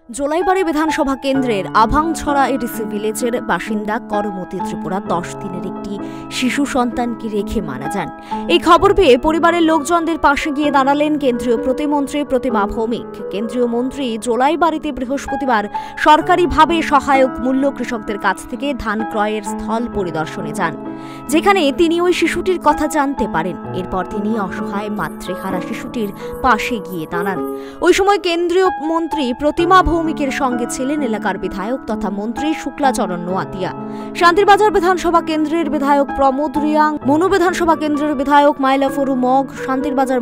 জোলাইবাড়ি বিধানসভা কেন্দ্রের আভাংছড়া এডিসি ভিলেজের বাসিন্দা করমতি ত্রিপুরা 10 দিনের একটি শিশু সন্তানকে রেখে মারা যান। এই খবর পেয়ে পরিবারের লোকজনদের পাশে গিয়ে দাঁড়ালেন কেন্দ্রীয় প্রতিমন্ত্রী প্রতিমা ভৌমিক। কেন্দ্রীয় মন্ত্রী জোলাইবাড়িতে বৃহস্পতিবার সরকারিভাবে সহায়ক মূল্য কৃষকদের কাছ থেকে ধান ক্রয়ের স্থল পরিদর্শনে যান, যেখানে তিনি ওই শিশুটির কথা জানতে পারেন। এরপর তিনি অসহায় মাতৃহারা শিশুটির পাশে গিয়ে দাঁড়ান। ওই সময় কেন্দ্রীয় মন্ত্রী প্রতিমা ভৌমিকের সঙ্গে ছিলেন এলাকার বিধায়ক তথা মন্ত্রী শুক্লাচরণ নোয়াতিয়া, শান্তিরবাজার বিধানসভা কেন্দ্রের বিধায়ক প্রমোদ রিয়াং, মনু বিধানসভা কেন্দ্রের বিধায়ক মাইলাফরু মগ, শান্তিরবাজার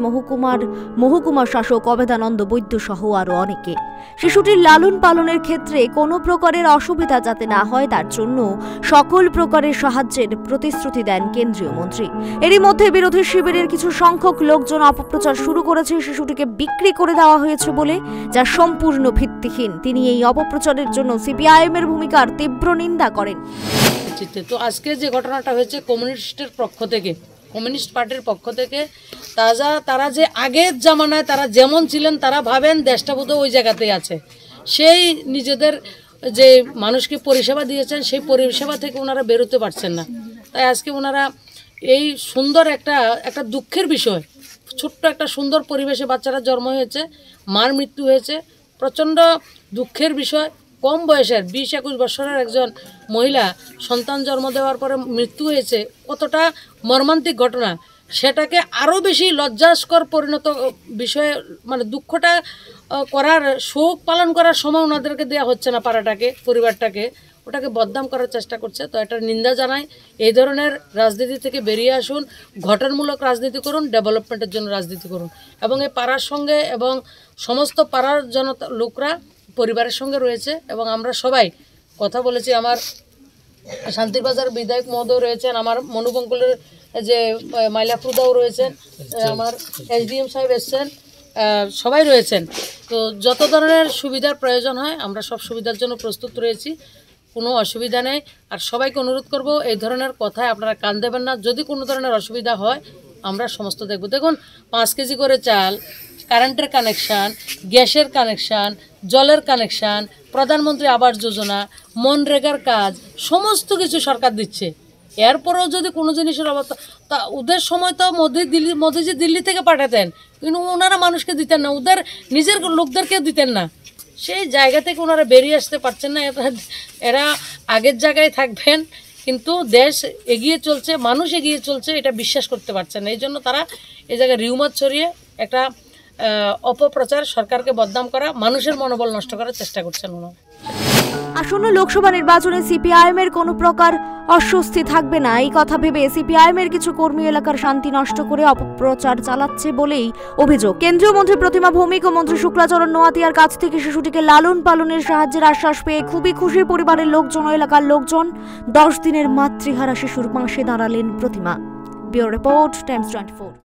মহকুমার শাসক অবেদানন্দ বৈদ্য সহ আরও অনেকে। শিশুটির লালন পালনের ক্ষেত্রে কোনো প্রকারের অসুবিধা যাতে না হয় তার জন্য সকল প্রকারের সাহায্যের প্রতিশ্রুতি দেন কেন্দ্রীয় মন্ত্রী। এরই মধ্যে বিরোধী শিবিরের কিছু সংখ্যক লোকজন অপপ্রচার শুরু করেছে শিশুটিকে বিক্রি করে দেওয়া হয়েছে বলে, যা সম্পূর্ণ ভিত্তিহীন। তিনি এই অপপ্রচারের জন্য সিপিআইএম এর ভূমিকার তীব্র নিন্দা করেন। তো আজকে যে ঘটনাটা হয়েছে কমিউনিস্ট পার্টির পক্ষ থেকে তারা যে আগের জামানায় তারা যেমন ছিলেন তারা ভাবেন দেশটা বোধহয় ওই জায়গাতেই আছে। সেই নিজেদের যে মানুষকে পরিষেবা দিয়েছেন সেই পরিষেবা থেকে ওনারা বেরোতে পারছেন না। তাই আজকে ওনারা এই সুন্দর একটা দুঃখের বিষয়, ছোট্ট একটা সুন্দর পরিবেশে বাচ্চারা জন্ম হয়েছে, মার মৃত্যু হয়েছে, প্রচণ্ড দুঃখের বিষয়। কম বয়সের 20-21 বছরের একজন মহিলা সন্তান জন্ম দেওয়ার পরে মৃত্যু হয়েছে, কতটা মর্মান্তিক ঘটনা। সেটাকে আরও বেশি লজ্জাস্কর পরিণত বিষয়ে দুঃখটা করার, শোক পালন করার সময় ওনাদেরকে দেওয়া হচ্ছে না, পরিবারটাকে ওটাকে বদনাম করার চেষ্টা করছে। তো এটার নিন্দা জানাই। এই ধরনের রাজনীতি থেকে বেরিয়ে আসুন, গঠনমূলক রাজনীতি করুন, ডেভেলপমেন্টের জন্য রাজনীতি করুন। এবং এই পাড়ার সঙ্গে এবং সমস্ত পাড়ার জনতা লোকরা পরিবারের সঙ্গে রয়েছে এবং আমরা সবাই কথা বলেছি। আমার শান্তিরবাজার বিধায়ক মহোদয় রয়েছেন, আমার মনুবঙ্কুলের যে মাইলাফরুদাও রয়েছেন, আমার এসডিএম সাহেব এসছেন, সবাই রয়েছেন। তো যত ধরনের সুবিধার প্রয়োজন হয় আমরা সব সুবিধার জন্য প্রস্তুত রয়েছি, কোনো অসুবিধা নেই। আর সবাইকে অনুরোধ করব এই ধরনের কথায় আপনারা কান দেবেন না। যদি কোনো ধরনের অসুবিধা হয় আমরা সমস্ত দেখব। দেখুন, 5 কেজি করে চাল, কারেন্টের কানেকশান, গ্যাসের কানেকশান, জলের কানেকশান, প্রধানমন্ত্রী আবাস যোজনা, মনরেগার কাজ, সমস্ত কিছু সরকার দিচ্ছে। এরপরেও যদি কোনো জিনিসের অবস্থা, তা ওদের সময় তো মোদিজি দিল্লি থেকে পাঠাতেন, কিন্তু ওনারা মানুষকে দিতেন না, ওদের নিজের লোকদেরকেও দিতেন না। সেই জায়গা থেকে ওনারা বেরিয়ে আসতে পারছেন না। এরা আগের জায়গায় থাকবেন, কিন্তু দেশ এগিয়ে চলছে, মানুষ এগিয়ে চলছে, এটা বিশ্বাস করতে পারছেন না। এই জন্য তারা এই জায়গায় রিউমার ছড়িয়ে একটা অপপ্রচার, সরকারকে বদনাম করা, মানুষের মনোবল নষ্ট করার চেষ্টা করছেন ওনারা। আসন্ন লোকসভা নির্বাচনে সিপিআইএম এর কোনো প্রকার অস্বস্তি থাকবে না, এই কথা ভেবে সিপিআইএম এর কিছু কর্মী এলাকার শান্তি নষ্ট করে অপপ্রচার চালাচ্ছে বলেই অভিযোগ। কেন্দ্রীয় মন্ত্রী প্রতিমা ভৌমিক ও মন্ত্রী শুক্লাচরণ নোয়াতিয়ার কাছ থেকে শিশুটিকে লালন পালনের সাহায্যের আশ্বাস পেয়ে খুবই খুশি পরিবারের লোকজন ও এলাকার লোকজন। 10 দিনের মাতৃহারা শিশুর পাশে দাঁড়ালেন প্রতিমা। Bureau report, Times 24।